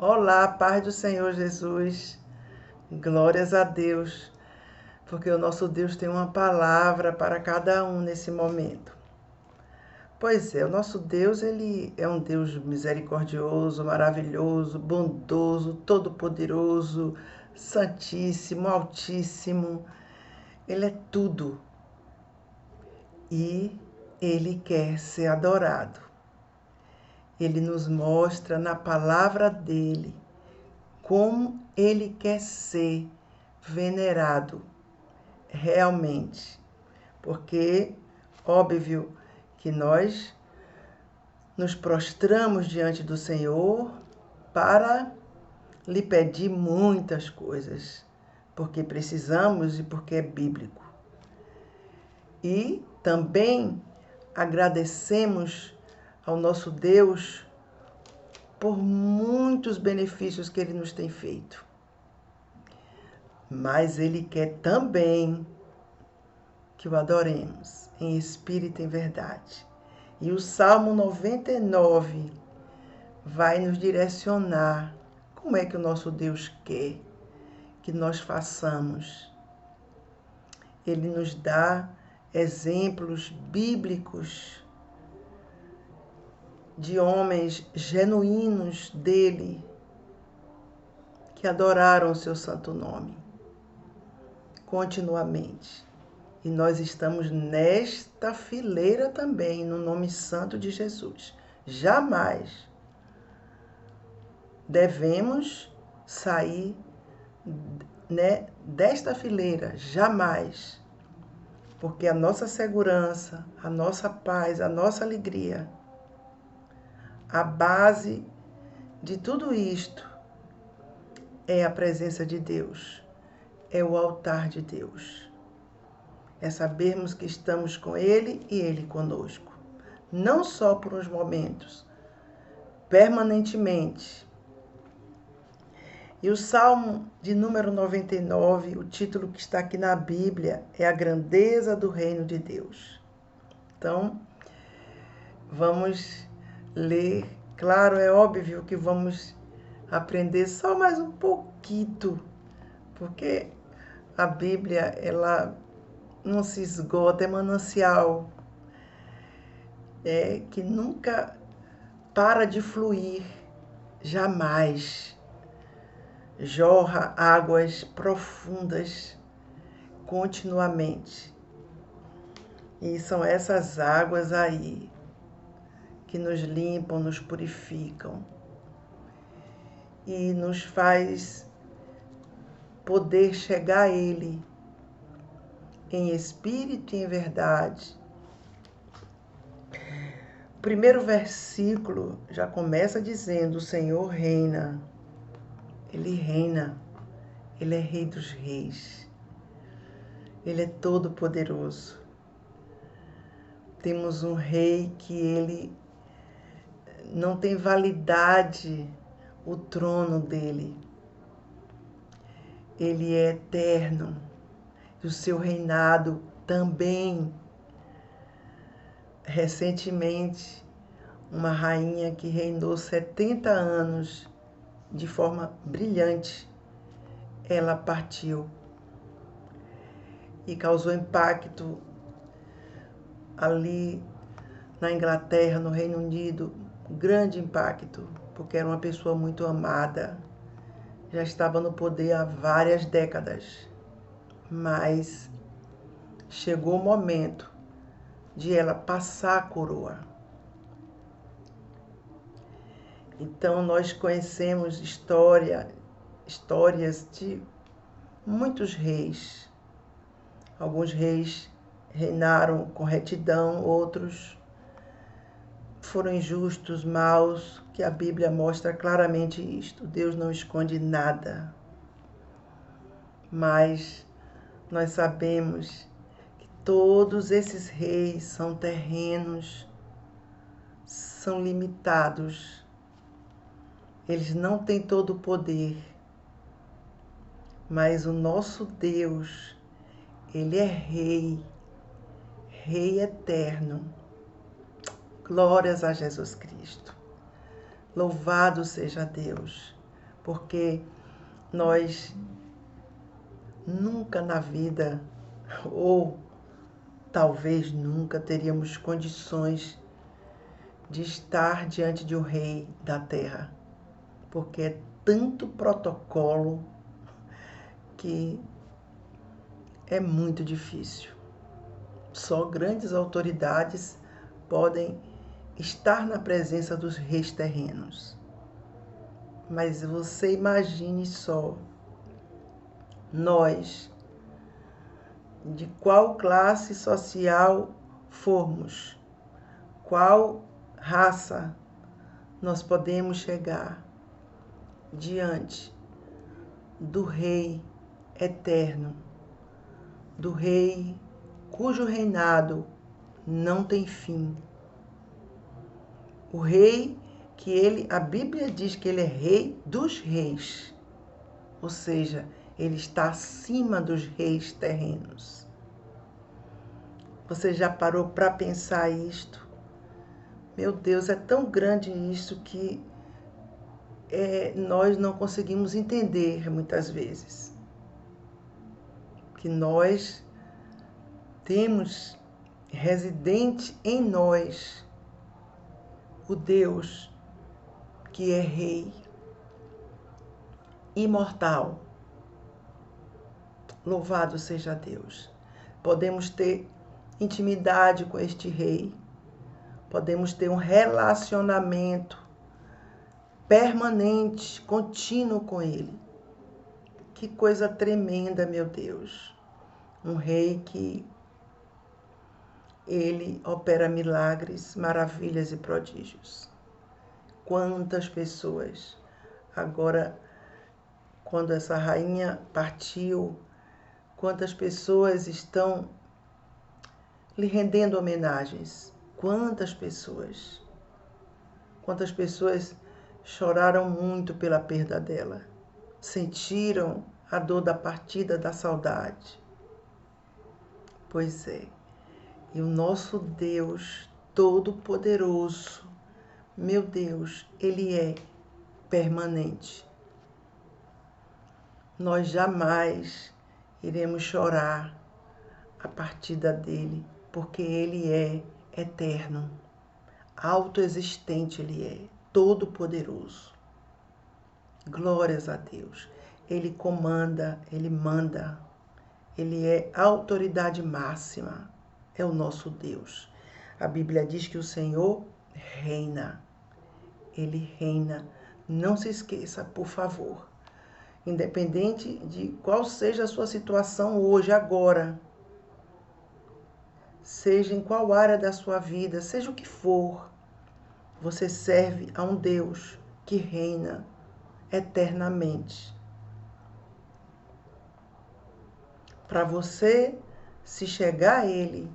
Olá, paz do Senhor Jesus. Glórias a Deus, porque o nosso Deus tem uma palavra para cada um nesse momento. Pois é, o nosso Deus, ele é um Deus misericordioso, maravilhoso, bondoso, todo-poderoso, santíssimo, altíssimo. Ele é tudo e ele quer ser adorado. Ele nos mostra na palavra dele como ele quer ser venerado realmente, porque óbvio que nós nos prostramos diante do Senhor para lhe pedir muitas coisas, porque precisamos e porque é bíblico. E também agradecemos ao nosso Deus por muitos benefícios que ele nos tem feito. Mas ele quer também que o adoremos em espírito e em verdade. E o Salmo 99 vai nos direcionar como é que o nosso Deus quer que nós façamos. Ele nos dá exemplos bíblicos de homens genuínos dele que adoraram o seu santo nome continuamente. E nós estamos nesta fileira também, no nome santo de Jesus. Jamais devemos sair, desta fileira, jamais. Porque a nossa segurança, a nossa paz, a nossa alegria, a base de tudo isto é a presença de Deus, é o altar de Deus. É sabermos que estamos com Ele e Ele conosco. Não só por uns momentos, permanentemente. E o Salmo de número 99, o título que está aqui na Bíblia, é a grandeza do reino de Deus. Então, vamos ler. Claro, é óbvio que vamos aprender só mais um pouquinho, porque a Bíblia, ela não se esgota, é manancial, que nunca para de fluir, jamais. Jorra águas profundas continuamente. E são essas águas aí que nos limpam, nos purificam e nos faz poder chegar a Ele em espírito e em verdade. O primeiro versículo já começa dizendo: o Senhor reina. Ele reina. Ele é Rei dos Reis. Ele é todo-poderoso. Temos um Rei que ele não tem validade, o trono dele. Ele é eterno. E o seu reinado também. Recentemente, uma rainha que reinou 70 anos de forma brilhante, ela partiu e causou impacto ali na Inglaterra, no Reino Unido, grande impacto, porque era uma pessoa muito amada, já estava no poder há várias décadas, mas chegou o momento de ela passar a coroa. Então nós conhecemos histórias de muitos reis. Alguns reis reinaram com retidão, outros foram injustos, maus, que a Bíblia mostra claramente isto. Deus não esconde nada. Mas nós sabemos que todos esses reis são terrenos, são limitados. Eles não têm todo o poder. Mas o nosso Deus, Ele é Rei, Rei eterno. Glórias a Jesus Cristo. Louvado seja Deus. porque nós nunca na vida, ou talvez nunca, teríamos condições de estar diante de um rei da terra, porque é tanto protocolo que é muito difícil. Só grandes autoridades podem estar na presença dos reis terrenos. Mas você imagine só, nós, de qual classe social formos, qual raça, nós podemos chegar diante do Rei eterno, do Rei cujo reinado não tem fim. O Rei que a Bíblia diz que ele é Rei dos reis, ou seja, ele está acima dos reis terrenos. Você já parou para pensar isto? Meu Deus, é tão grande isso que nós não conseguimos entender muitas vezes. Que nós temos residente em nós o Deus que é Rei, imortal. Louvado seja Deus. Podemos ter intimidade com este Rei, podemos ter um relacionamento permanente, contínuo com Ele. Que coisa tremenda, meu Deus. Um Rei que Ele opera milagres, maravilhas e prodígios. Quantas pessoas, agora, quando essa rainha partiu, quantas pessoas estão lhe rendendo homenagens? Quantas pessoas choraram muito pela perda dela, sentiram a dor da partida, da saudade. Pois é, e o nosso Deus Todo-Poderoso, meu Deus, Ele é permanente. Nós jamais iremos chorar a partida dele, porque Ele é eterno, autoexistente Ele é, todo-poderoso. Glórias a Deus. Ele comanda, Ele manda, Ele é a autoridade máxima, é o nosso Deus. A Bíblia diz que o Senhor reina, Ele reina. Não se esqueça, por favor, independente de qual seja a sua situação hoje, agora, seja em qual área da sua vida, seja o que for, você serve a um Deus que reina eternamente. Para você se chegar a Ele,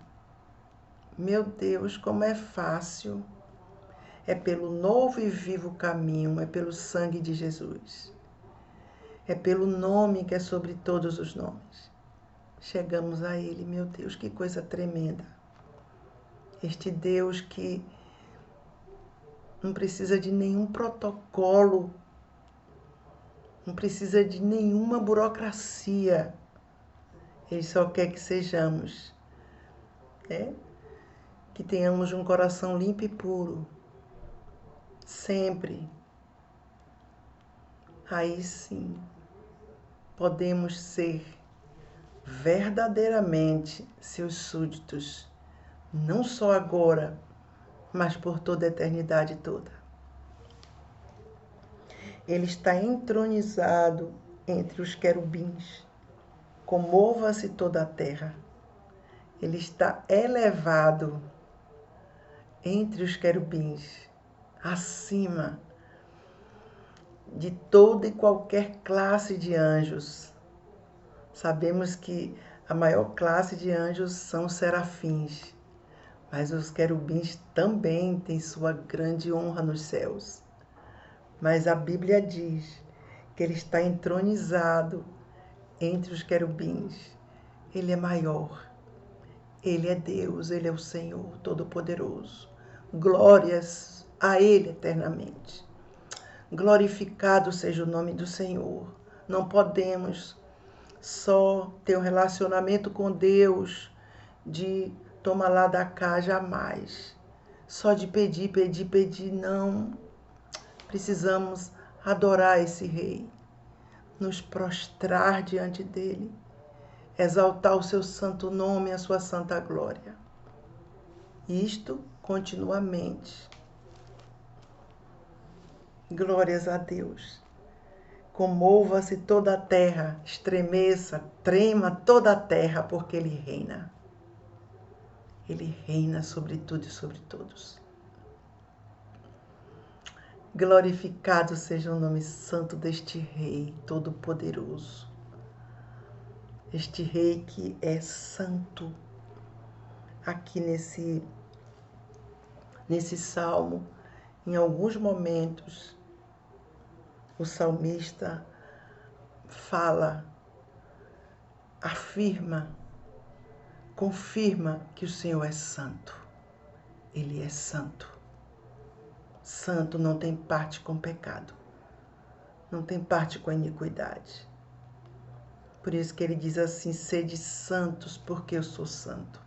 meu Deus, como é fácil. É pelo novo e vivo caminho, é pelo sangue de Jesus. É pelo nome que é sobre todos os nomes. Chegamos a Ele, meu Deus, que coisa tremenda. Este Deus que não precisa de nenhum protocolo, não precisa de nenhuma burocracia. Ele só quer que sejamos, que tenhamos um coração limpo e puro, sempre. Aí sim, podemos ser verdadeiramente seus súditos, não só agora, mas por toda a eternidade toda. Ele está entronizado entre os querubins. Comova-se toda a terra. Ele está elevado entre os querubins, acima de toda e qualquer classe de anjos. Sabemos que a maior classe de anjos são os serafins, mas os querubins também têm sua grande honra nos céus. Mas a Bíblia diz que ele está entronizado entre os querubins. Ele é maior. Ele é Deus, Ele é o Senhor Todo-Poderoso. Glórias a Ele eternamente. Glorificado seja o nome do Senhor. Não podemos só ter um relacionamento com Deus de toma lá da cá, jamais. Só de pedir, pedir, pedir, não. Precisamos adorar esse Rei, nos prostrar diante dele, exaltar o seu santo nome e a sua santa glória. Isto continuamente. Glórias a Deus. Comova-se toda a terra, estremeça, trema toda a terra, porque Ele reina. Ele reina sobre tudo e sobre todos. Glorificado seja o nome santo deste Rei Todo-Poderoso. Este Rei que é santo. Aqui nesse salmo, em alguns momentos, o salmista fala, afirma, confirma que o Senhor é santo. Ele é santo. Santo não tem parte com pecado, não tem parte com a iniquidade. Por isso que ele diz assim, sede santos, porque eu sou santo.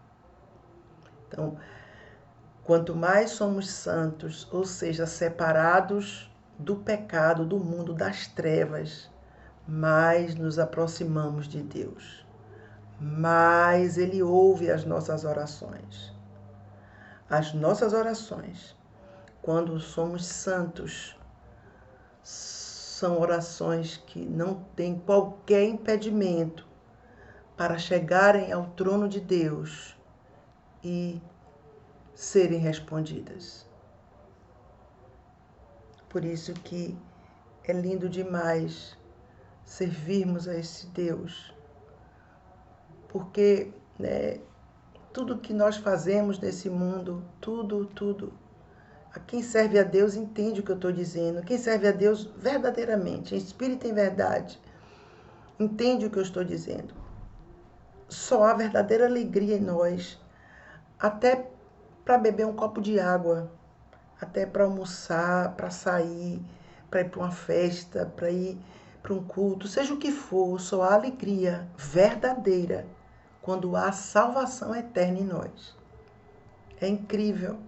Então, quanto mais somos santos, ou seja, separados do pecado, do mundo, das trevas, mais nos aproximamos de Deus, mais Ele ouve as nossas orações. As nossas orações, quando somos santos, são orações que não têm qualquer impedimento para chegarem ao trono de Deus e serem respondidas. Por isso que é lindo demais servirmos a esse Deus, porque tudo que nós fazemos nesse mundo, tudo, a quem serve a Deus entende o que eu estou dizendo, quem serve a Deus verdadeiramente, em espírito e em verdade, entende o que eu estou dizendo. Só há verdadeira alegria em nós, até para beber um copo de água, até para almoçar, para sair, para ir para uma festa, para ir para um culto, seja o que for, só há alegria verdadeira quando há salvação eterna em nós. É incrível.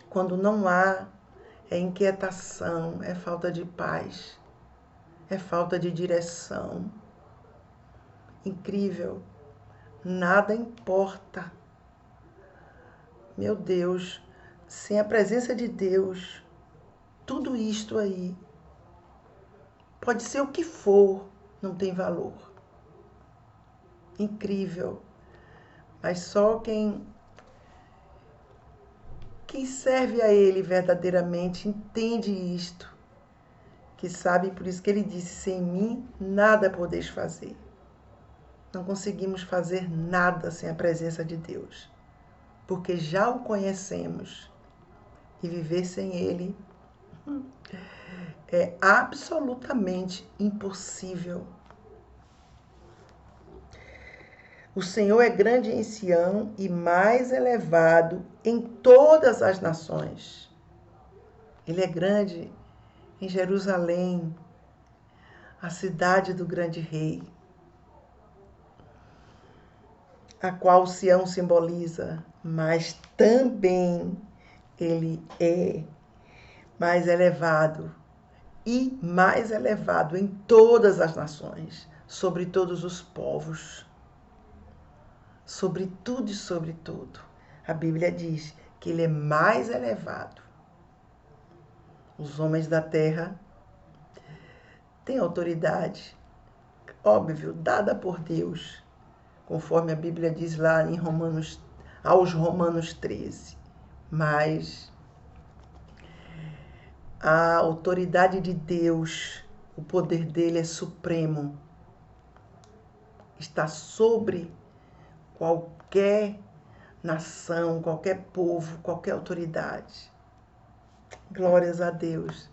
Quando não há, é inquietação, é falta de paz, é falta de direção. Incrível. Nada importa. Meu Deus, sem a presença de Deus, tudo isto aí, pode ser o que for, não tem valor. Incrível. Mas só quem serve a Ele verdadeiramente entende isto, que sabe, por isso que Ele disse, sem mim nada podeis fazer. Não conseguimos fazer nada sem a presença de Deus, porque já o conhecemos e viver sem Ele é absolutamente impossível. O Senhor é grande em Sião e mais elevado em todas as nações. Ele é grande em Jerusalém, a cidade do grande rei, a qual Sião simboliza, mas também ele é mais elevado e mais elevado em todas as nações, sobre todos os povos, sobre tudo e sobre tudo. A Bíblia diz que ele é mais elevado. Os homens da terra têm autoridade, óbvio, dada por Deus, conforme a Bíblia diz lá em aos Romanos 13. Mas a autoridade de Deus, o poder dele é supremo, está sobre qualquer nação, qualquer povo, qualquer autoridade. Glórias a Deus,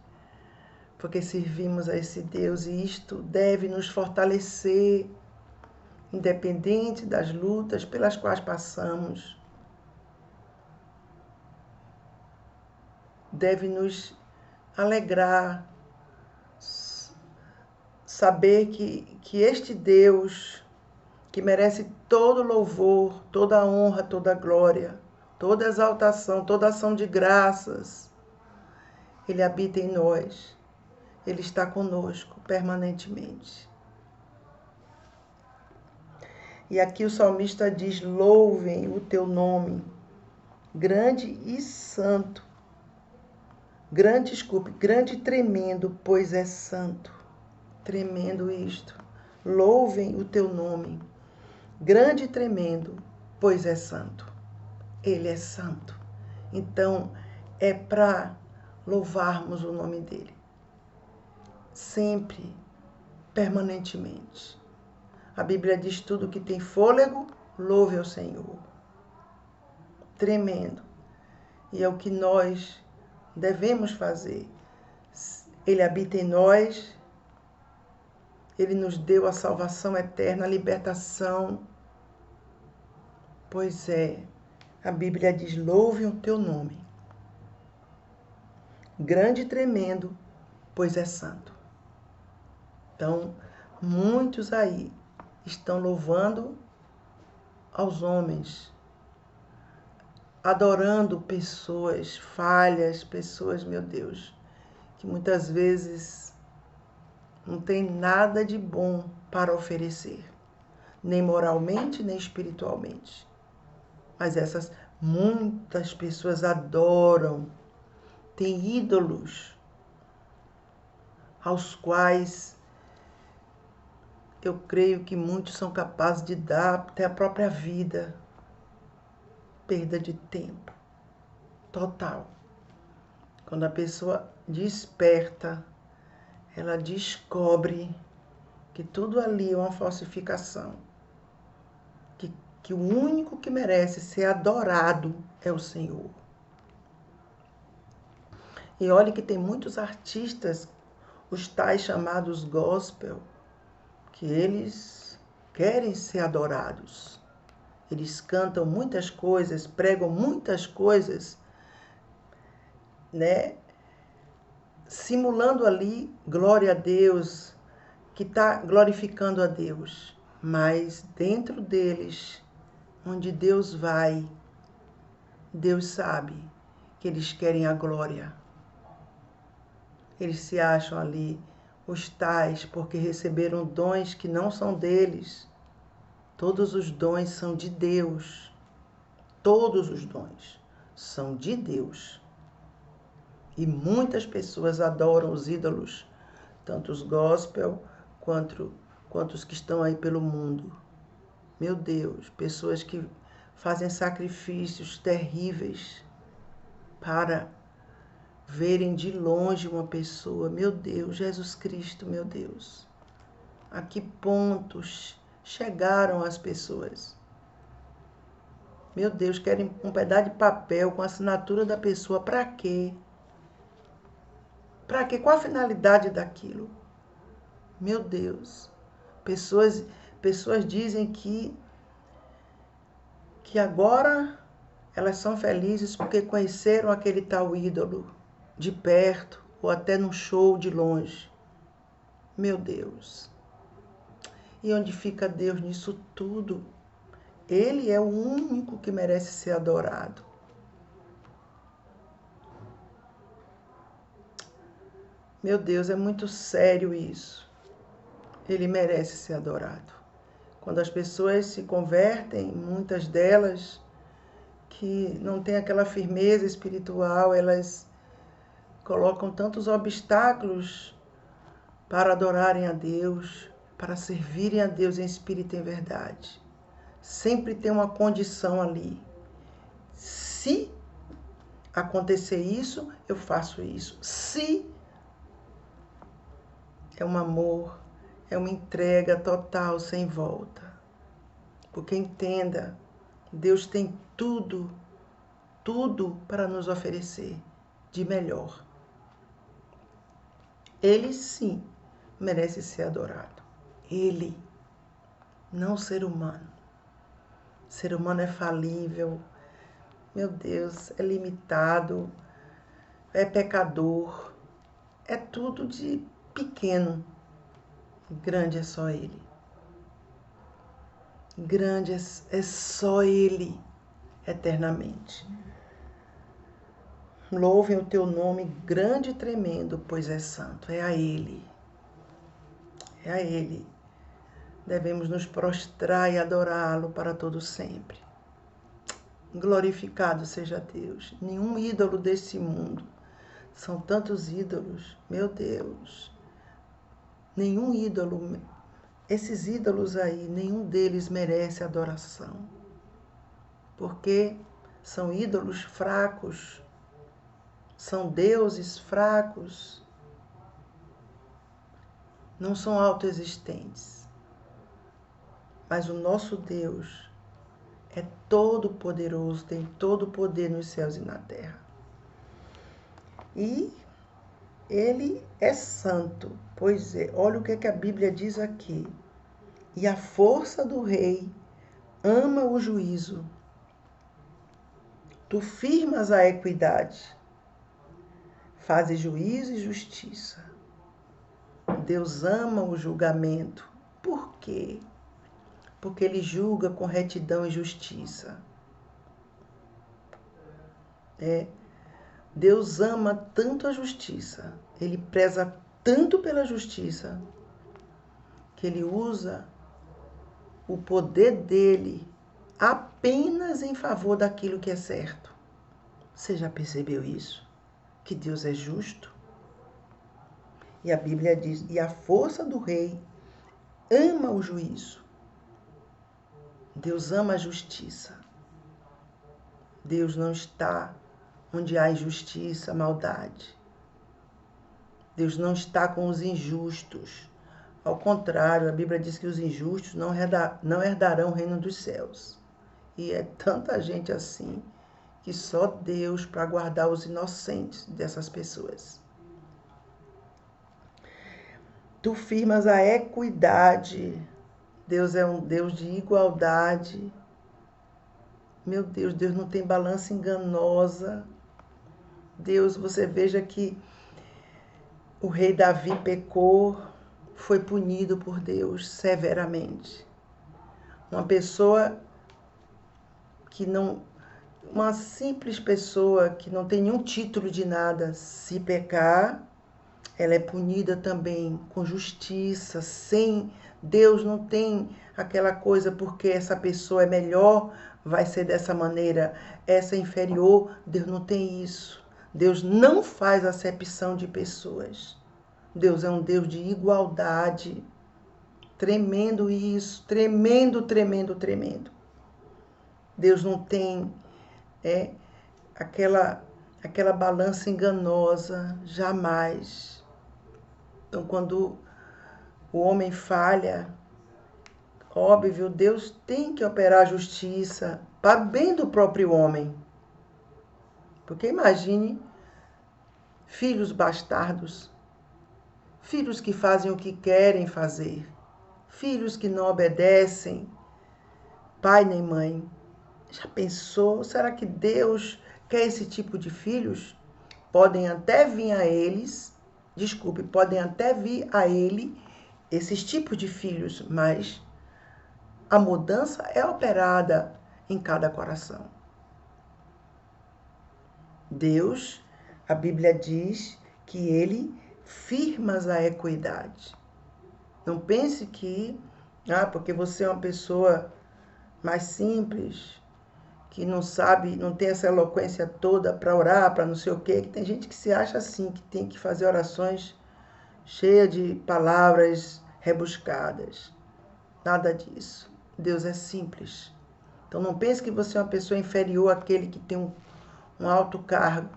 porque servimos a esse Deus e isto deve nos fortalecer, independente das lutas pelas quais passamos. Deve nos alegrar, saber que este Deus, que merece todo louvor, toda honra, toda glória, toda exaltação, toda ação de graças, Ele habita em nós. Ele está conosco permanentemente. E aqui o salmista diz: louvem o teu nome, grande e santo. Grande e tremendo, pois é santo. Tremendo isto. Louvem o teu nome, grande e tremendo, pois é santo. Ele é santo. Então, é para louvarmos o nome dele. Sempre, permanentemente. A Bíblia diz: tudo que tem fôlego, louve ao Senhor. Tremendo. E é o que nós devemos fazer. Ele habita em nós. Ele nos deu a salvação eterna, a libertação. Pois é, a Bíblia diz: louve o teu nome. Grande e tremendo, pois é santo. Então, muitos aí estão louvando aos homens, adorando pessoas falhas, pessoas, meu Deus, que muitas vezes não tem nada de bom para oferecer, nem moralmente, nem espiritualmente. Mas essas muitas pessoas adoram, têm ídolos aos quais eu creio que muitos são capazes de dar até a própria vida. Perda de tempo total. Quando a pessoa desperta, ela descobre que tudo ali é uma falsificação. Que o único que merece ser adorado é o Senhor. E olhe que tem muitos artistas, os tais chamados gospel, que eles querem ser adorados. Eles cantam muitas coisas, pregam muitas coisas, né? Simulando ali glória a Deus, que está glorificando a Deus. Mas dentro deles, onde Deus vai, Deus sabe que eles querem a glória. Eles se acham ali os tais porque receberam dons que não são deles. Todos os dons são de Deus. Todos os dons são de Deus. E muitas pessoas adoram os ídolos, tanto os gospel quanto os que estão aí pelo mundo. Meu Deus, pessoas que fazem sacrifícios terríveis para verem de longe uma pessoa. Meu Deus, Jesus Cristo, meu Deus. A que pontos chegaram as pessoas? Meu Deus, querem um pedaço de papel com a assinatura da pessoa. Para quê? Para quê? Qual a finalidade daquilo? Meu Deus. Pessoas dizem que agora elas são felizes porque conheceram aquele tal ídolo de perto ou até num show de longe. Meu Deus. E onde fica Deus nisso tudo? Ele é o único que merece ser adorado. Meu Deus, é muito sério isso. Ele merece ser adorado. Quando as pessoas se convertem, muitas delas que não têm aquela firmeza espiritual, elas colocam tantos obstáculos para adorarem a Deus, para servirem a Deus em espírito e em verdade. Sempre tem uma condição ali. Se acontecer isso, eu faço isso. Se é um amor, é uma entrega total, sem volta. Porque entenda, Deus tem tudo para nos oferecer de melhor. Ele sim merece ser adorado. Ele, não o ser humano. O ser humano é falível, meu Deus, é limitado, é pecador, é tudo de pequeno. Grande é só Ele. Grande é só Ele, eternamente. Louvem o teu nome grande e tremendo, pois é santo. É a Ele. É a Ele. Devemos nos prostrar e adorá-lo para todo sempre. Glorificado seja Deus. Nenhum ídolo desse mundo. São tantos ídolos, meu Deus. Nenhum ídolo, esses ídolos aí, nenhum deles merece adoração. Porque são ídolos fracos, são deuses fracos, não são autoexistentes. Mas o nosso Deus é todo poderoso, tem todo o poder nos céus e na terra. E Ele é santo, pois é. Olha o que a Bíblia diz aqui. E a força do rei ama o juízo. Tu firmas a equidade, fazes juízo e justiça. Deus ama o julgamento. Por quê? Porque Ele julga com retidão e justiça. Deus ama tanto a justiça, Ele preza tanto pela justiça, que Ele usa o poder dele apenas em favor daquilo que é certo. Você já percebeu isso? Que Deus é justo? E a Bíblia diz, e a força do rei ama o juízo. Deus ama a justiça. Deus não está onde há injustiça, maldade. Deus não está com os injustos. Ao contrário, a Bíblia diz que os injustos não herdarão o reino dos céus. E é tanta gente assim, que só Deus para guardar os inocentes dessas pessoas. Tu firmas a equidade. Deus é um Deus de igualdade. Meu Deus, Deus não tem balança enganosa. Deus, você veja que o rei Davi pecou, foi punido por Deus severamente. Uma pessoa que não... Uma simples pessoa que não tem nenhum título de nada, se pecar, ela é punida também com justiça, sem... Deus não tem aquela coisa porque essa pessoa é melhor, vai ser dessa maneira, essa é inferior. Deus não tem isso. Deus não faz acepção de pessoas. Deus é um Deus de igualdade. Tremendo isso, tremendo, tremendo, tremendo. Deus não tem aquela balança enganosa, jamais. Então, quando o homem falha, óbvio, Deus tem que operar a justiça para bem do próprio homem. Porque imagine filhos bastardos, filhos que fazem o que querem fazer, filhos que não obedecem, pai nem mãe. Já pensou? Será que Deus quer esse tipo de filhos? Podem até vir a eles, podem até vir a ele esses tipos de filhos, mas a mudança é operada em cada coração. Deus, a Bíblia diz que Ele firma a equidade. Não pense que, porque você é uma pessoa mais simples, que não sabe, não tem essa eloquência toda para orar, para não sei o quê, que tem gente que se acha assim, que tem que fazer orações cheias de palavras rebuscadas. Nada disso. Deus é simples. Então não pense que você é uma pessoa inferior àquele que tem um alto cargo.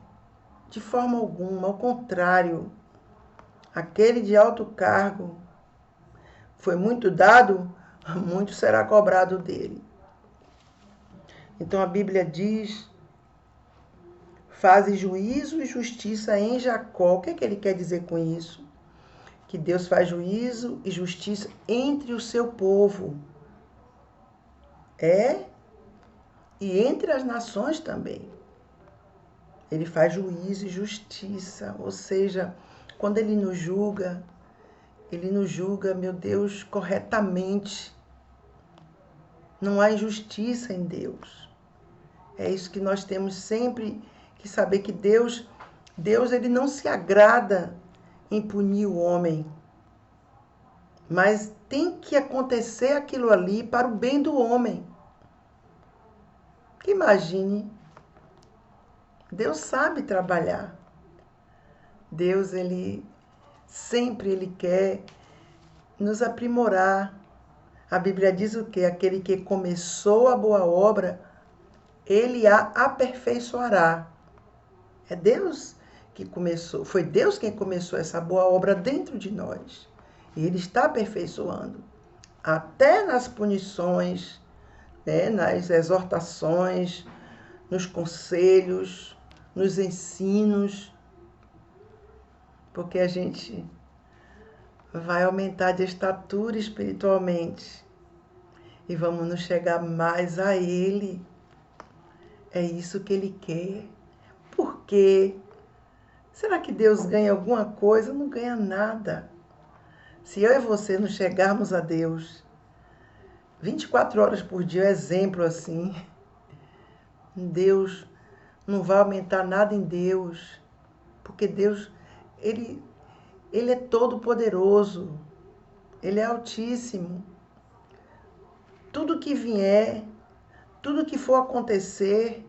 De forma alguma, ao contrário. Aquele de alto cargo foi muito dado, muito será cobrado dele. Então a Bíblia diz, faz juízo e justiça em Jacó. O que é que ele quer dizer com isso? Que Deus faz juízo e justiça entre o seu povo. E entre as nações também. Ele faz juízo e justiça, ou seja, quando Ele nos julga, meu Deus, corretamente. Não há injustiça em Deus. É isso que nós temos sempre que saber, que Deus ele não se agrada em punir o homem. Mas tem que acontecer aquilo ali para o bem do homem. Que imagine, Deus sabe trabalhar. Deus, Ele quer nos aprimorar. A Bíblia diz o quê? Aquele que começou a boa obra, Ele a aperfeiçoará. É Deus que começou, foi Deus quem começou essa boa obra dentro de nós. E Ele está aperfeiçoando. Até nas punições, né, nas exortações, nos conselhos, nos ensinos, porque a gente vai aumentar de estatura espiritualmente e vamos nos chegar mais a Ele. É isso que Ele quer. Por quê? Será que Deus ganha alguma coisa? Não ganha nada. Se eu e você não chegarmos a Deus 24 horas por dia, exemplo assim, Deus não vai aumentar nada em Deus, porque Deus, Ele é todo poderoso, Ele é altíssimo. Tudo que vier, tudo que for acontecer,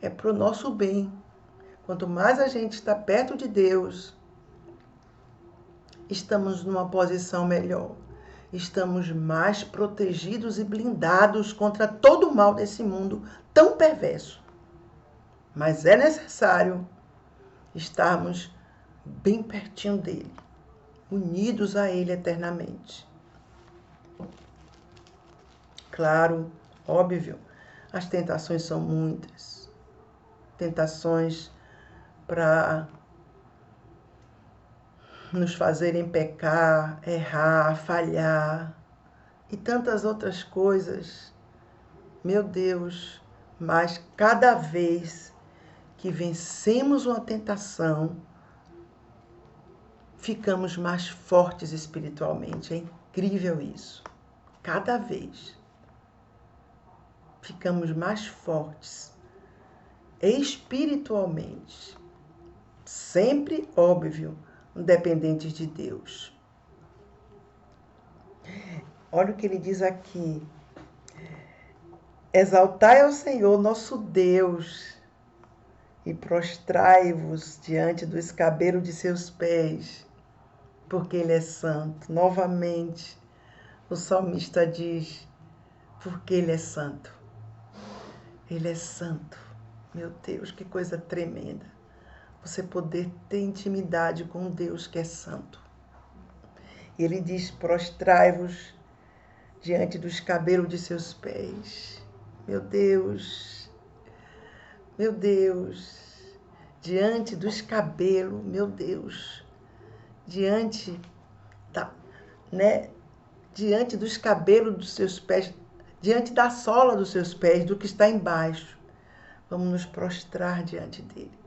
é para o nosso bem. Quanto mais a gente está perto de Deus, estamos numa posição melhor. Estamos mais protegidos e blindados contra todo o mal desse mundo tão perverso. Mas é necessário estarmos bem pertinho dele, unidos a ele eternamente. Claro, óbvio, as tentações são muitas. Tentações para nos fazerem pecar, errar, falhar e tantas outras coisas. Meu Deus, mas cada vez que vencemos uma tentação, ficamos mais fortes espiritualmente. É incrível isso. Cada vez ficamos mais fortes espiritualmente. Sempre, óbvio, dependentes de Deus. Olha o que ele diz aqui. Exaltai ao Senhor, nosso Deus, e prostrai-vos diante do escabelo de seus pés, porque Ele é santo. Novamente, o salmista diz, porque Ele é santo. Ele é santo. Meu Deus, que coisa tremenda. Você poder ter intimidade com Deus que é santo. E Ele diz, prostrai-vos diante do escabelo de seus pés. Meu Deus, diante do escabelo, meu Deus, diante do escabelo dos seus pés, diante da sola dos seus pés, do que está embaixo, vamos nos prostrar diante dele.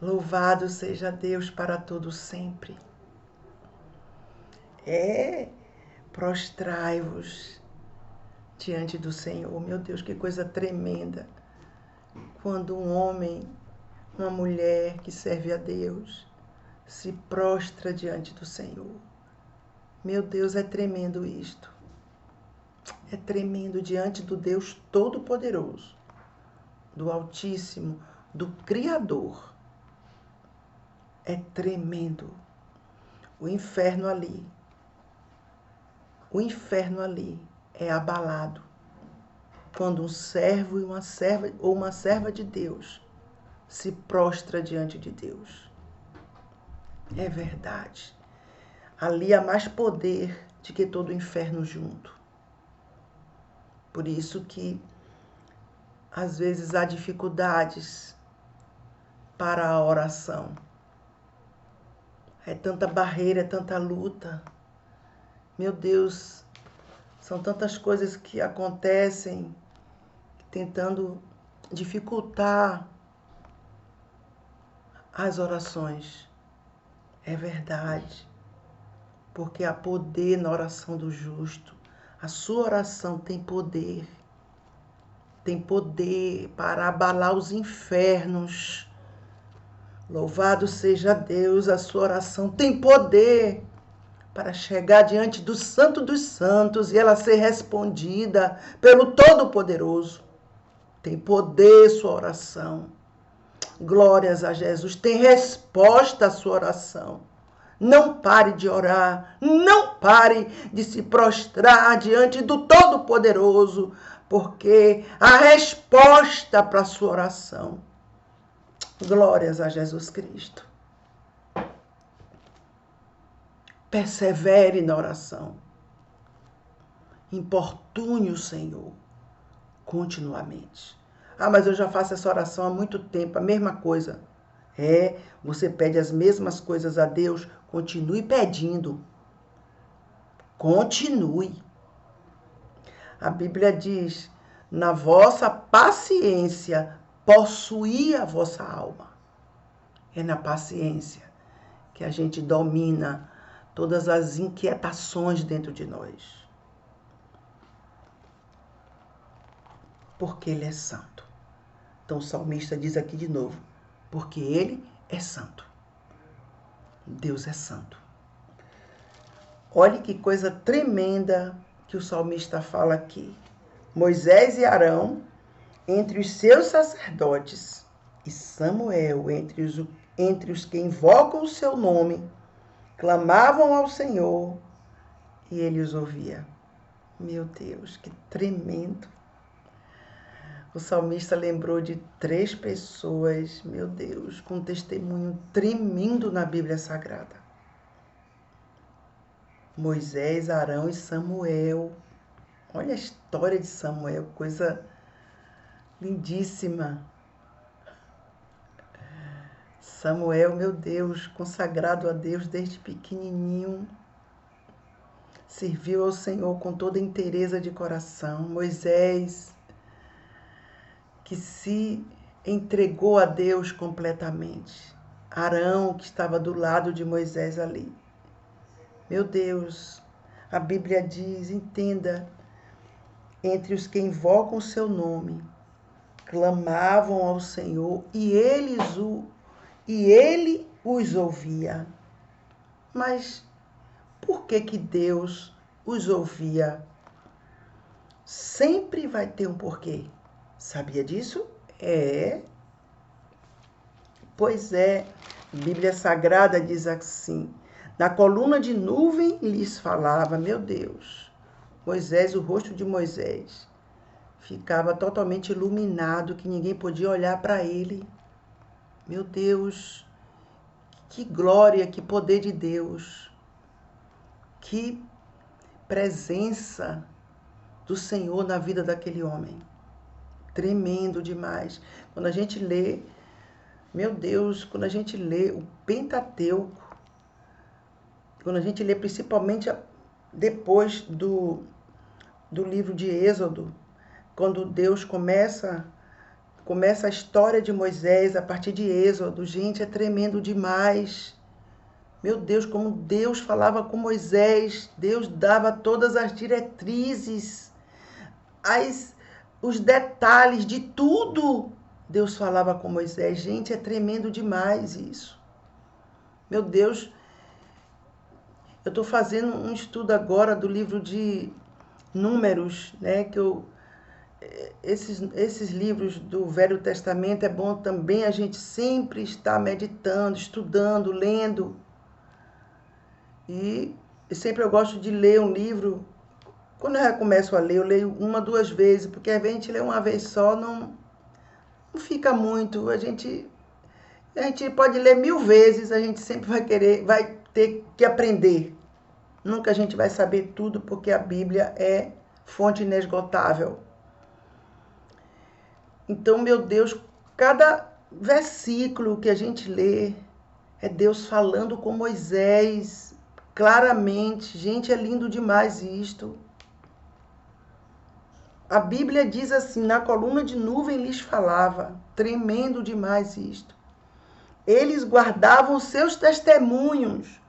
Louvado seja Deus para todo sempre. Prostrai-vos diante do Senhor. Meu Deus, que coisa tremenda. Quando um homem, uma mulher que serve a Deus, se prostra diante do Senhor. Meu Deus, é tremendo isto. É tremendo diante do Deus Todo-Poderoso, do Altíssimo, do Criador. É tremendo. O inferno ali é abalado quando um servo e uma serva ou uma serva de Deus se prostra diante de Deus. É verdade. Ali há mais poder do que todo o inferno junto. Por isso que às vezes há dificuldades para a oração. É tanta barreira, é tanta luta. Meu Deus, são tantas coisas que acontecem tentando dificultar as orações. É verdade, porque há poder na oração do justo. A sua oração tem poder para abalar os infernos. Louvado seja Deus, a sua oração tem poder para chegar diante do Santo dos Santos e ela ser respondida pelo Todo-Poderoso. Tem poder sua oração. Glórias a Jesus. Tem resposta a sua oração. Não pare de orar. Não pare de se prostrar diante do Todo-Poderoso, porque a resposta para a sua oração. Glórias a Jesus Cristo. Persevere na oração. Importune o Senhor continuamente. Ah, mas eu já faço essa oração há muito tempo, a mesma coisa. Você pede as mesmas coisas a Deus, continue pedindo. Continue. A Bíblia diz, na vossa paciência, possuí a vossa alma. É na paciência que a gente domina todas as inquietações dentro de nós. Porque Ele é santo. Então o salmista diz aqui de novo, porque Ele é santo. Deus é santo. Olhe que coisa tremenda que o salmista fala aqui. Moisés e Arão, entre os seus sacerdotes, e Samuel, entre os que invocam o seu nome, clamavam ao Senhor e Ele os ouvia. Meu Deus, que tremendo. O salmista lembrou de 3 pessoas, meu Deus, com um testemunho tremendo na Bíblia Sagrada. Moisés, Arão e Samuel. Olha a história de Samuel, coisa lindíssima. Samuel, meu Deus, consagrado a Deus desde pequenininho, serviu ao Senhor com toda inteireza de coração. Moisés, que se entregou a Deus completamente. Arão, que estava do lado de Moisés ali. Meu Deus, a Bíblia diz, entenda, entre os que invocam o seu nome, clamavam ao Senhor e ele os ouvia. Mas por que Deus os ouvia? Sempre vai ter um porquê. Sabia disso? Pois é, a Bíblia Sagrada diz assim, na coluna de nuvem lhes falava, meu Deus, Moisés, o rosto de Moisés ficava totalmente iluminado, que ninguém podia olhar para ele. Meu Deus, que glória, que poder de Deus, que presença do Senhor na vida daquele homem. Tremendo demais. Quando a gente lê, meu Deus, quando a gente lê o Pentateuco, quando a gente lê principalmente depois do livro de Êxodo, quando Deus começa a história de Moisés a partir de Êxodo, gente, é tremendo demais. Meu Deus, como Deus falava com Moisés, Deus dava todas as diretrizes, os detalhes de tudo. Deus falava com Moisés. Gente, é tremendo demais isso. Meu Deus, eu estou fazendo um estudo agora do livro de Números, né? Esses livros do Velho Testamento é bom também a gente sempre estar meditando, estudando, lendo. E sempre eu gosto de ler um livro. Quando eu começo a ler, eu leio 1, 2 vezes, porque às vezes a gente lê uma vez só, não fica muito. A gente pode ler 1000 vezes, a gente sempre vai ter que aprender. Nunca a gente vai saber tudo, porque a Bíblia é fonte inesgotável. Então, meu Deus, cada versículo que a gente lê é Deus falando com Moisés claramente. Gente, é lindo demais isto. A Bíblia diz assim, na coluna de nuvem lhes falava. Tremendo demais isto. Eles guardavam os seus testemunhos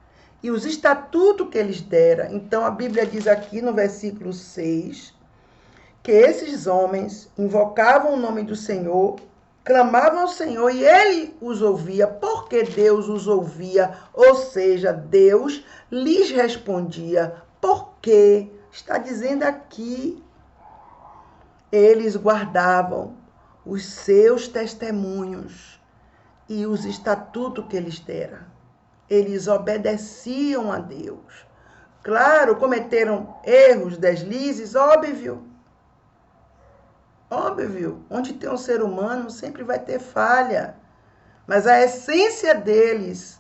e os estatutos que eles deram. Então a Bíblia diz aqui no versículo 6 que esses homens invocavam o nome do Senhor, clamavam ao Senhor e ele os ouvia, porque Deus os ouvia, ou seja, Deus lhes respondia. Porque está dizendo aqui, eles guardavam os seus testemunhos e os estatutos que eles deram. Eles obedeciam a Deus. Claro, cometeram erros, deslizes, óbvio. Óbvio, onde tem um ser humano sempre vai ter falha. Mas a essência deles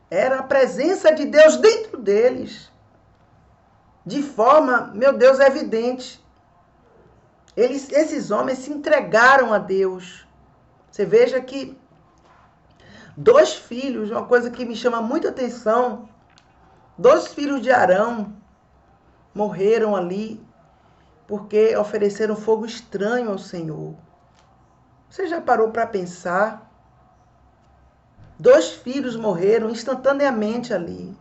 era a presença de Deus dentro deles. De forma, meu Deus, evidente. Esses homens se entregaram a Deus. Você veja que 2 filhos, uma coisa que me chama muita atenção, 2 filhos de Arão morreram ali porque ofereceram fogo estranho ao Senhor. Você já parou para pensar? 2 filhos morreram instantaneamente ali.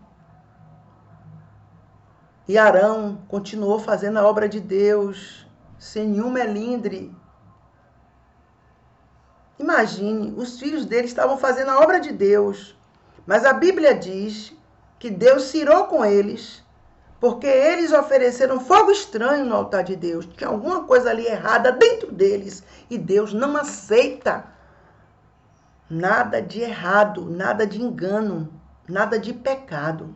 E Arão continuou fazendo a obra de Deus, sem nenhum melindre. Imagine, os filhos dele estavam fazendo a obra de Deus, mas a Bíblia diz que Deus se irou com eles, porque eles ofereceram fogo estranho no altar de Deus. Tinha alguma coisa ali errada dentro deles, e Deus não aceita nada de errado, nada de engano, nada de pecado.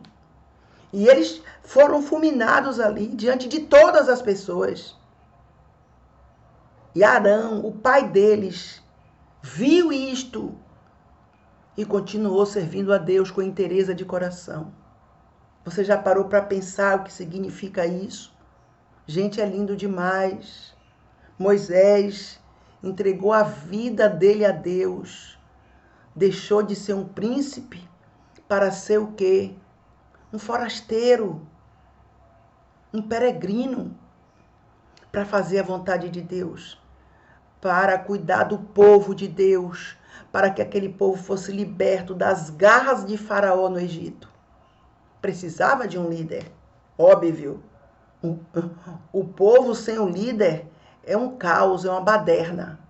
E eles foram fulminados ali, diante de todas as pessoas. E Arão, o pai deles, viu isto e continuou servindo a Deus com inteireza de coração. Você já parou para pensar o que significa isso? Gente, é lindo demais. Moisés entregou a vida dele a Deus. Deixou de ser um príncipe para ser o quê? Um forasteiro, um peregrino, para fazer a vontade de Deus, para cuidar do povo de Deus, para que aquele povo fosse liberto das garras de Faraó no Egito. Precisava de um líder, óbvio. O povo sem um líder é um caos, é uma baderna.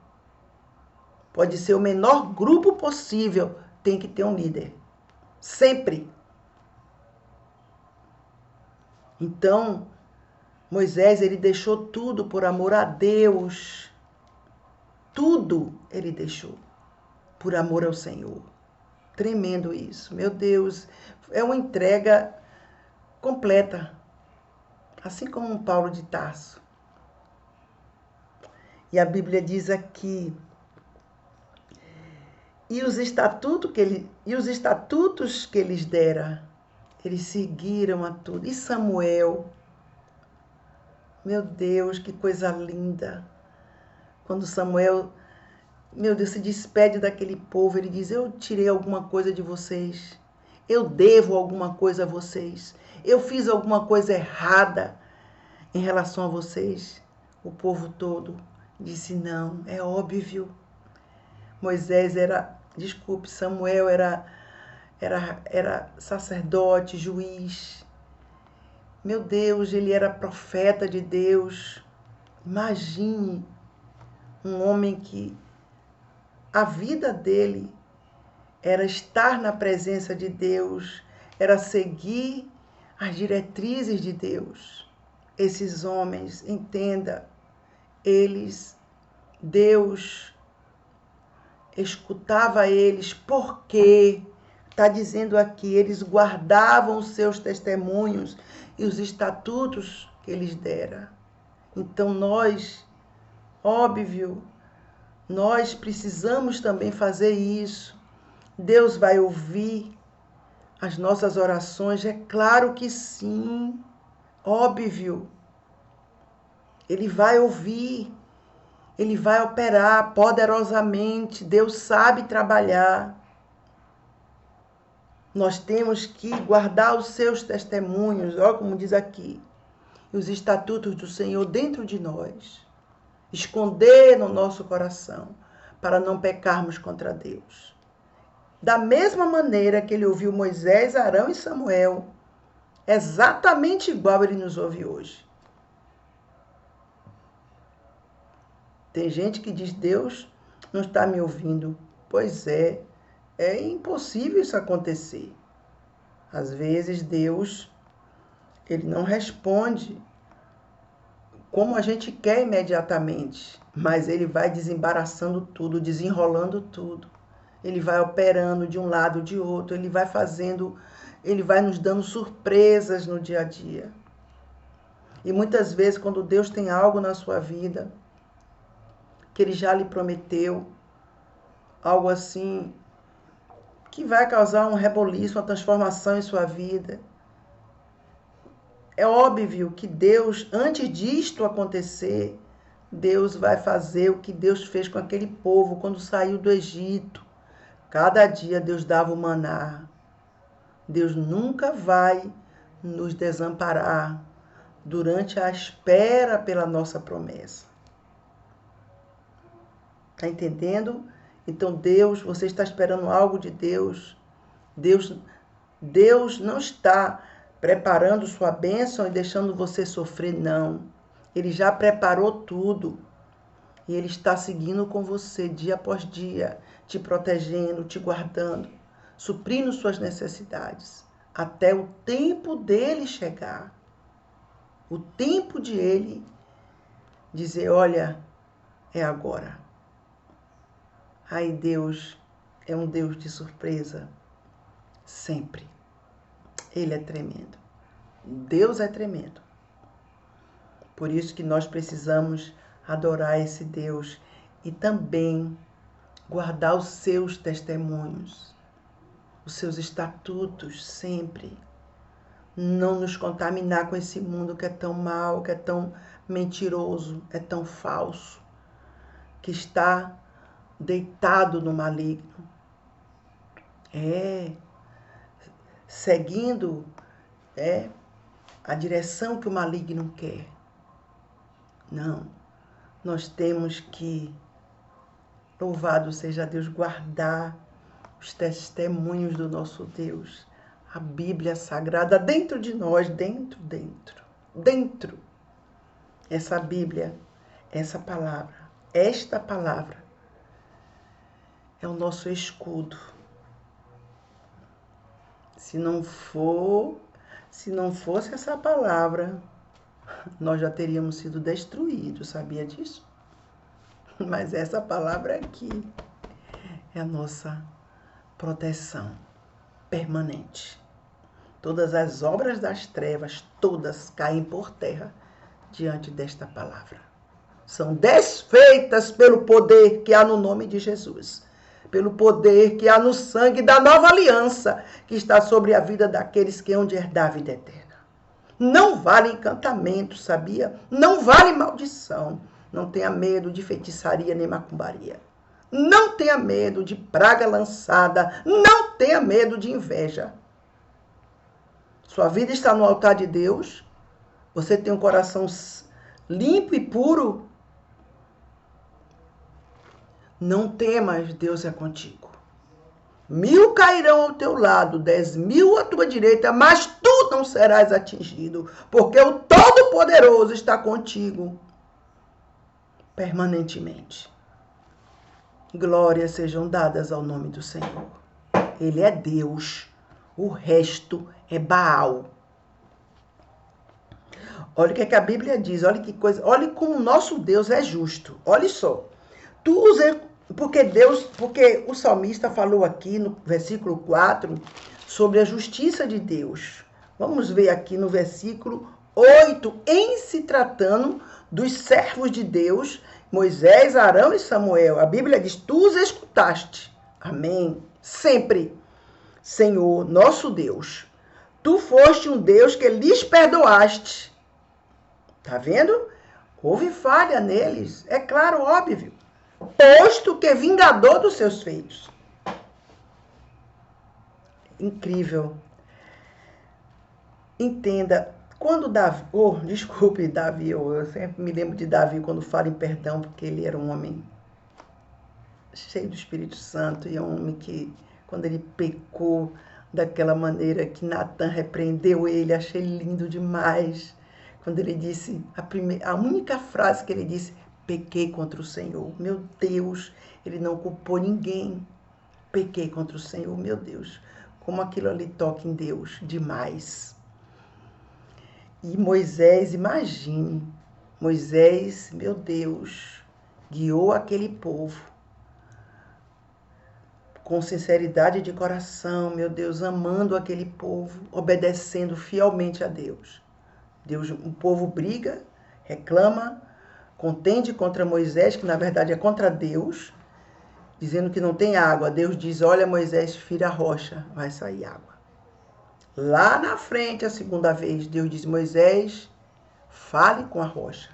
Pode ser o menor grupo possível, tem que ter um líder. Sempre. Então, Moisés, ele deixou tudo por amor a Deus. Tudo ele deixou por amor ao Senhor. Tremendo isso. Meu Deus, é uma entrega completa. Assim como um Paulo de Tarso. E a Bíblia diz aqui, e os estatutos que eles deram, eles seguiram a tudo. E Samuel, meu Deus, que coisa linda. Quando Samuel, meu Deus, se despede daquele povo, ele diz, eu tirei alguma coisa de vocês. Eu devo alguma coisa a vocês. Eu fiz alguma coisa errada em relação a vocês. O povo todo disse, não, é óbvio. Samuel era sacerdote, juiz. Meu Deus, ele era profeta de Deus. Imagine um homem que a vida dele era estar na presença de Deus, era seguir as diretrizes de Deus. Esses homens, entenda, Deus escutava eles, porque está dizendo aqui, eles guardavam os seus testemunhos e os estatutos que eles deram. Então nós, óbvio, nós precisamos também fazer isso. Deus vai ouvir as nossas orações? É claro que sim, óbvio. Ele vai ouvir, ele vai operar poderosamente. Deus sabe trabalhar. Nós temos que guardar os seus testemunhos, ó, como diz aqui, e os estatutos do Senhor dentro de nós. Esconder no nosso coração, para não pecarmos contra Deus. Da mesma maneira que ele ouviu Moisés, Arão e Samuel, exatamente igual ele nos ouve hoje. Tem gente que diz, Deus não está me ouvindo. Pois é impossível isso acontecer. Às vezes Deus, ele não responde como a gente quer imediatamente, mas ele vai desembaraçando tudo, desenrolando tudo. Ele vai operando de um lado, de outro, ele vai fazendo, ele vai nos dando surpresas no dia a dia. E muitas vezes, quando Deus tem algo na sua vida, que ele já lhe prometeu, algo assim, que vai causar um reboliço, uma transformação em sua vida. É óbvio que Deus, antes disto acontecer, Deus vai fazer o que Deus fez com aquele povo quando saiu do Egito. Cada dia Deus dava o maná. Deus nunca vai nos desamparar durante a espera pela nossa promessa. Está entendendo? Então Deus, você está esperando algo de Deus. Deus não está preparando sua bênção e deixando você sofrer, não. Ele já preparou tudo. E Ele está seguindo com você dia após dia, te protegendo, te guardando, suprindo suas necessidades, até o tempo dele chegar. O tempo de Ele dizer, olha, é agora. Aí Deus é um Deus de surpresa, sempre. Ele é tremendo. Deus é tremendo. Por isso que nós precisamos adorar esse Deus e também guardar os seus testemunhos, os seus estatutos sempre. Não nos contaminar com esse mundo que é tão mau, que é tão mentiroso, é tão falso, que está deitado no maligno. Seguindo a direção que o maligno quer. Não, nós temos que, louvado seja Deus, guardar os testemunhos do nosso Deus, a Bíblia Sagrada dentro de nós, dentro. Essa Bíblia, essa palavra, esta palavra é o nosso escudo. Se não fosse essa palavra, nós já teríamos sido destruídos, sabia disso? Mas essa palavra aqui é a nossa proteção permanente. Todas as obras das trevas, todas caem por terra diante desta palavra. São desfeitas pelo poder que há no nome de Jesus. Pelo poder que há no sangue da nova aliança que está sobre a vida daqueles que hão de herdar a vida eterna. Não vale encantamento, sabia? Não vale maldição. Não tenha medo de feitiçaria nem macumbaria. Não tenha medo de praga lançada. Não tenha medo de inveja. Sua vida está no altar de Deus. Você tem um coração limpo e puro. Não temas, Deus é contigo. 1000 cairão ao teu lado, 10.000 à tua direita, mas tu não serás atingido, porque o Todo-Poderoso está contigo permanentemente. Glórias sejam dadas ao nome do Senhor. Ele é Deus, o resto é Baal. Olha o que a Bíblia diz, olha que coisa, olha como o nosso Deus é justo. Olha só. Porque o salmista falou aqui no versículo 4 sobre a justiça de Deus. Vamos ver aqui no versículo 8, em se tratando dos servos de Deus, Moisés, Arão e Samuel. A Bíblia diz, tu os escutaste. Amém. Sempre, Senhor, nosso Deus, tu foste um Deus que lhes perdoaste. Tá vendo? Houve falha neles, é claro, óbvio. Posto que vingador dos seus feitos. Incrível. Entenda, quando Davi, Davi, eu sempre me lembro de Davi quando falo em perdão, porque ele era um homem cheio do Espírito Santo e é um homem que quando ele pecou daquela maneira que Natan repreendeu ele, achei lindo demais. Quando ele disse, a única frase que ele disse, pequei contra o Senhor. Meu Deus, ele não culpou ninguém. Pequei contra o Senhor, meu Deus. Como aquilo ali toca em Deus, demais. E Moisés, imagine, Moisés, meu Deus, guiou aquele povo com sinceridade de coração, meu Deus, amando aquele povo, obedecendo fielmente a Deus. O povo briga, reclama, contende contra Moisés, que na verdade é contra Deus, dizendo que não tem água. Deus diz, olha Moisés, fira a rocha, vai sair água. Lá na frente, a segunda vez, Deus diz, Moisés, fale com a rocha.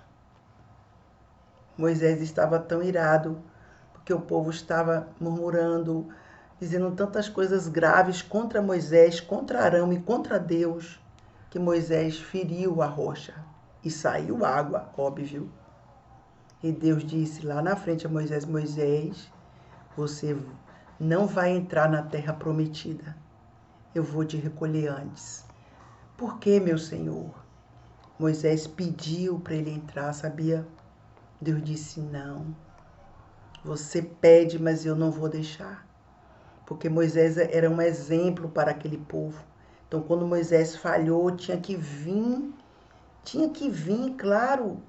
Moisés estava tão irado, porque o povo estava murmurando, dizendo tantas coisas graves contra Moisés, contra Arão e contra Deus, que Moisés feriu a rocha e saiu água, óbvio. E Deus disse lá na frente a Moisés, Moisés, você não vai entrar na terra prometida. Eu vou te recolher antes. Por que, meu Senhor? Moisés pediu para ele entrar, sabia? Deus disse, não. Você pede, mas eu não vou deixar. Porque Moisés era um exemplo para aquele povo. Então, quando Moisés falhou, tinha que vir, claro,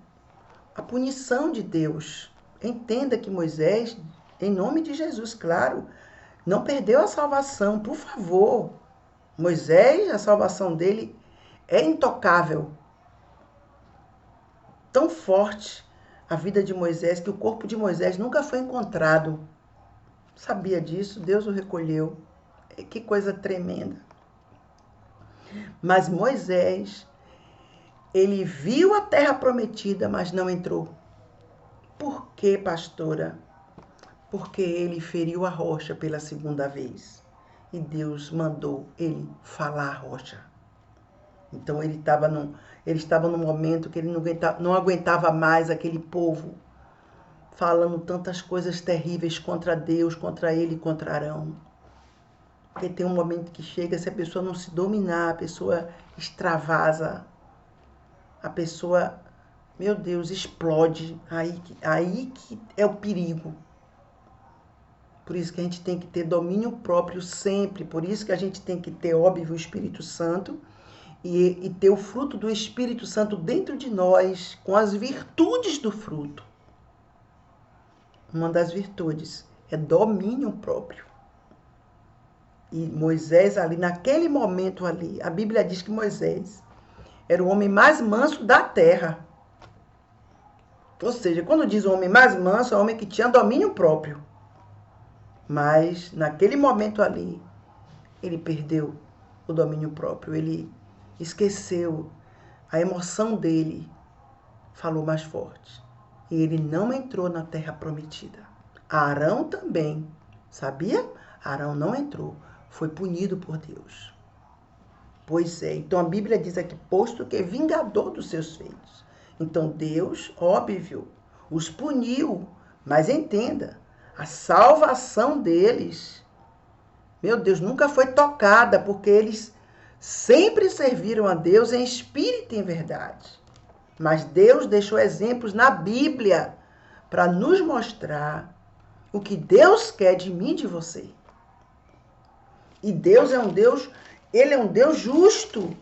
a punição de Deus. Entenda que Moisés, em nome de Jesus, claro, não perdeu a salvação, por favor. Moisés, a salvação dele é intocável. Tão forte a vida de Moisés que o corpo de Moisés nunca foi encontrado. Sabia disso? Deus o recolheu. Que coisa tremenda. Mas Moisés, ele viu a terra prometida, mas não entrou. Por quê, pastora? Porque ele feriu a rocha pela segunda vez. E Deus mandou ele falar a rocha. Então ele estava num momento que ele não aguentava mais aquele povo falando tantas coisas terríveis contra Deus, contra ele e contra Arão. Porque tem um momento que chega, se a pessoa não se dominar, a pessoa extravasa, a pessoa, meu Deus, explode. Aí que é o perigo. Por isso que a gente tem que ter domínio próprio sempre. Por isso que a gente tem que ter, óbvio, o Espírito Santo e ter o fruto do Espírito Santo dentro de nós, com as virtudes do fruto. Uma das virtudes é domínio próprio. E Moisés ali, naquele momento ali, a Bíblia diz que Moisés era o homem mais manso da terra. Ou seja, quando diz o homem mais manso, é o homem que tinha domínio próprio. Mas, naquele momento ali, ele perdeu o domínio próprio. Ele esqueceu, a emoção dele falou mais forte. E ele não entrou na terra prometida. Arão também, sabia? Arão não entrou, foi punido por Deus. Pois é, então a Bíblia diz aqui, posto que é vingador dos seus feitos. Então Deus, óbvio, os puniu, mas entenda, a salvação deles, meu Deus, nunca foi tocada, porque eles sempre serviram a Deus em espírito e em verdade. Mas Deus deixou exemplos na Bíblia para nos mostrar o que Deus quer de mim e de você. E Deus é um Deus, ele é um Deus justo.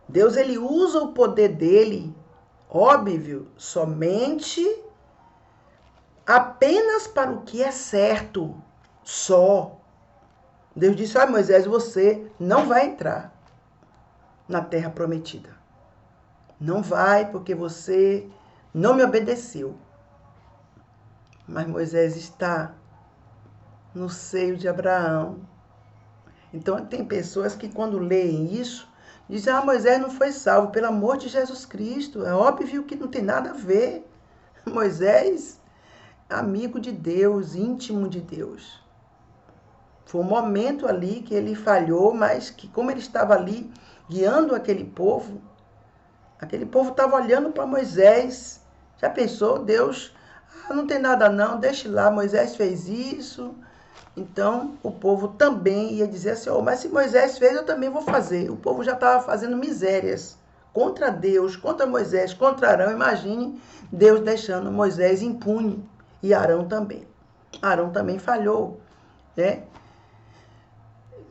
Deus, ele usa o poder dele, óbvio, somente apenas para o que é certo, só. Deus disse, olha Moisés, você não vai entrar na terra prometida. Não vai, porque você não me obedeceu. Mas Moisés está no seio de Abraão. Então, tem pessoas que quando leem isso, dizem, Moisés não foi salvo, pelo amor de Jesus Cristo. É óbvio que não tem nada a ver. Moisés, amigo de Deus, íntimo de Deus. Foi um momento ali que ele falhou, mas que como ele estava ali guiando aquele povo estava olhando para Moisés. Já pensou, Deus, não tem nada não, deixa lá, Moisés fez isso, Então, o povo também ia dizer assim, oh, mas se Moisés fez, eu também vou fazer. O povo já estava fazendo misérias contra Deus, contra Moisés, contra Arão. Imagine Deus deixando Moisés impune e Arão também. Arão também falhou, né?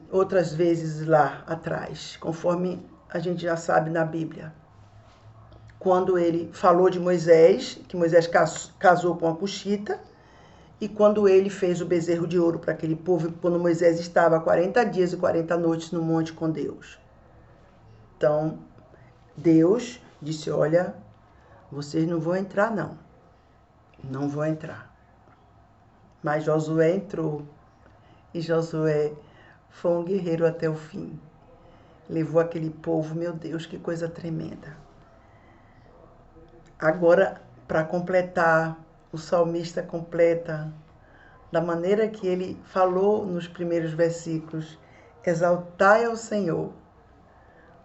Outras vezes lá atrás, conforme a gente já sabe na Bíblia. Quando ele falou de Moisés, que Moisés casou com a Cuxita, e quando ele fez o bezerro de ouro para aquele povo, quando Moisés estava 40 dias e 40 noites no monte com Deus. Então, Deus disse, olha, vocês não vão entrar não. Não vão entrar. Mas Josué entrou. E Josué foi um guerreiro até o fim. Levou aquele povo, meu Deus, que coisa tremenda. Agora, para completar, o salmista completa da maneira que ele falou nos primeiros versículos: exaltai ao Senhor,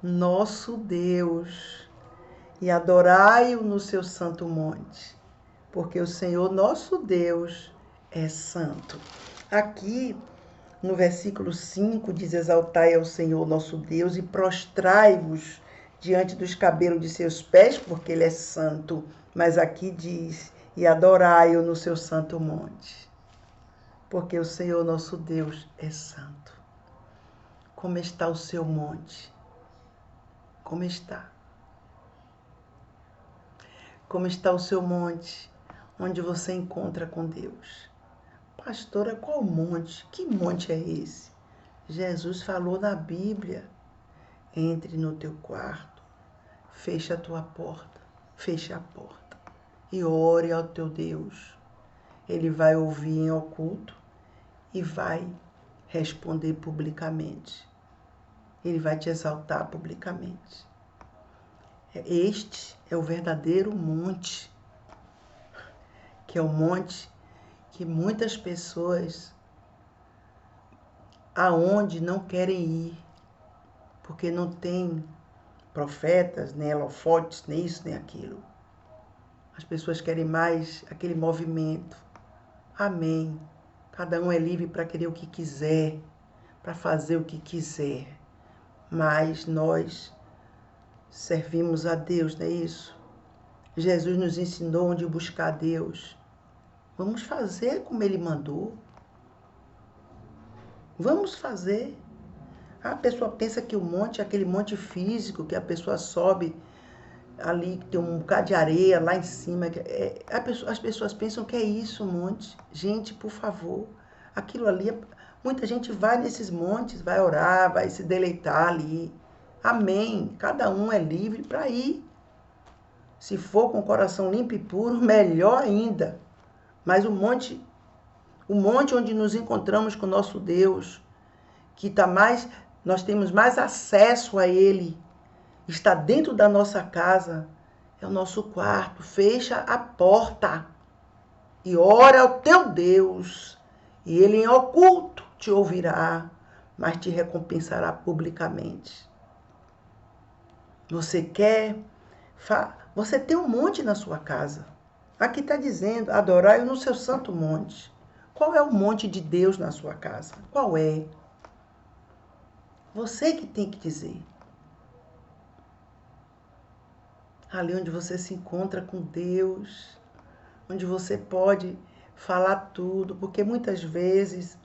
nosso Deus, e adorai-o no seu santo monte, porque o Senhor, nosso Deus, é santo. Aqui, no versículo 5, diz: exaltai ao Senhor, nosso Deus, e prostrai-vos diante dos cabelos de seus pés, porque ele é santo. Mas aqui diz: e adorai-o no seu santo monte, porque o Senhor nosso Deus é santo. Como está o seu monte? Como está? Como está o seu monte, onde você encontra com Deus? Pastora, qual monte? Que monte é esse? Jesus falou na Bíblia: entre no teu quarto, fecha a tua porta, fecha a porta e ore ao teu Deus. Ele vai ouvir em oculto e vai responder publicamente. Ele vai te exaltar publicamente. Este é o verdadeiro monte, que é o monte que muitas pessoas aonde não querem ir, porque não tem profetas, nem holofotes, nem isso, nem aquilo. As pessoas querem mais aquele movimento. Amém. Cada um é livre para querer o que quiser, para fazer o que quiser. Mas nós servimos a Deus, não é isso? Jesus nos ensinou onde buscar a Deus. Vamos fazer como Ele mandou. Vamos fazer. A pessoa pensa que o monte é aquele monte físico, que a pessoa sobe ali, que tem um bocado de areia lá em cima. As pessoas pensam que é isso, um monte. Gente, por favor, aquilo ali, muita gente vai nesses montes, vai orar, vai se deleitar ali. Amém. Cada um é livre para ir. Se for com o coração limpo e puro, melhor ainda. Mas o monte onde nos encontramos com o nosso Deus, que está mais, nós temos mais acesso a Ele, está dentro da nossa casa, é o nosso quarto. Fecha a porta e ora ao teu Deus, e Ele em oculto te ouvirá, mas te recompensará publicamente. Você quer? Você tem um monte na sua casa. Aqui está dizendo, adorai-o no seu santo monte. Qual é o monte de Deus na sua casa? Qual é? Você que tem que dizer. Ali onde você se encontra com Deus, onde você pode falar tudo, porque muitas vezes,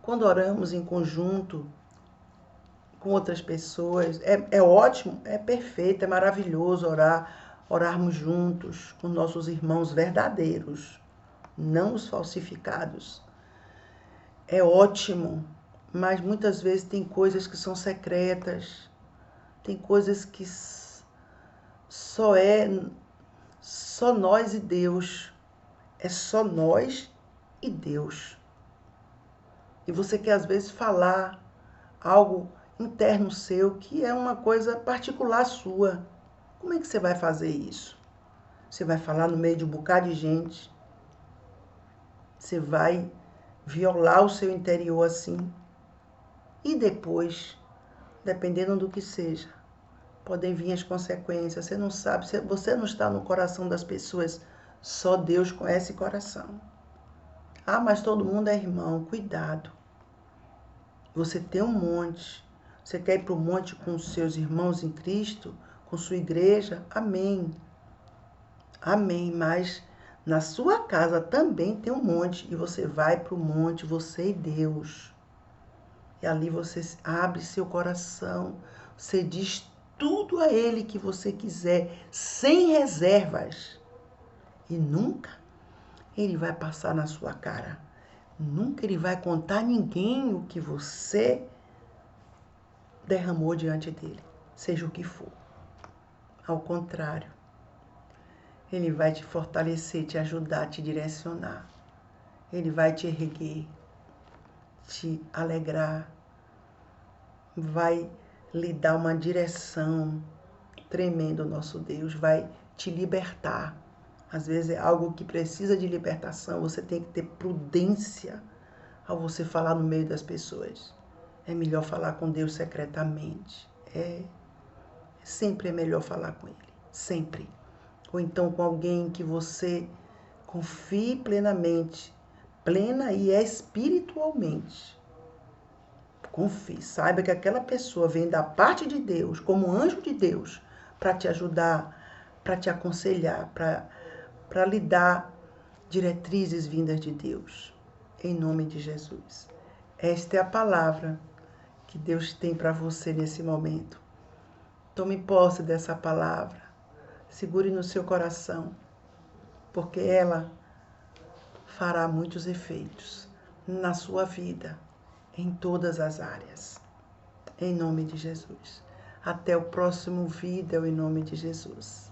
quando oramos em conjunto com outras pessoas, é ótimo, é perfeito, é maravilhoso orarmos juntos com nossos irmãos verdadeiros, não os falsificados. É ótimo, mas muitas vezes tem coisas que são secretas, tem coisas que só nós e Deus. É só nós e Deus. E você quer às vezes falar algo interno seu que é uma coisa particular sua. Como é que você vai fazer isso? Você vai falar no meio de um bocado de gente? Você vai violar o seu interior assim? E depois, dependendo do que seja, podem vir as consequências. Você não sabe, você não está no coração das pessoas. Só Deus conhece coração. Ah, mas todo mundo é irmão. Cuidado. Você tem um monte. Você quer ir para o monte com os seus irmãos em Cristo, com sua igreja? Amém. Amém. Mas na sua casa também tem um monte. E você vai para o monte, você e Deus. E ali você abre seu coração. Você diz tudo a Ele que você quiser, sem reservas. E nunca Ele vai passar na sua cara. Nunca Ele vai contar a ninguém o que você derramou diante dele, seja o que for. Ao contrário, Ele vai te fortalecer, te ajudar, te direcionar. Ele vai te erguer, te alegrar, vai lhe dar uma direção tremenda. O nosso Deus vai te libertar. Às vezes é algo que precisa de libertação, você tem que ter prudência ao você falar no meio das pessoas. É melhor falar com Deus secretamente. Sempre é melhor falar com Ele. Sempre. Ou então com alguém que você confie plenamente, plena e espiritualmente. Confie, saiba que aquela pessoa vem da parte de Deus, como anjo de Deus, para te ajudar, para te aconselhar, para lhe dar diretrizes vindas de Deus. Em nome de Jesus. Esta é a palavra que Deus tem para você nesse momento. Tome posse dessa palavra. Segure no seu coração, porque ela fará muitos efeitos na sua vida, em todas as áreas. Em nome de Jesus. Até o próximo vídeo, em nome de Jesus.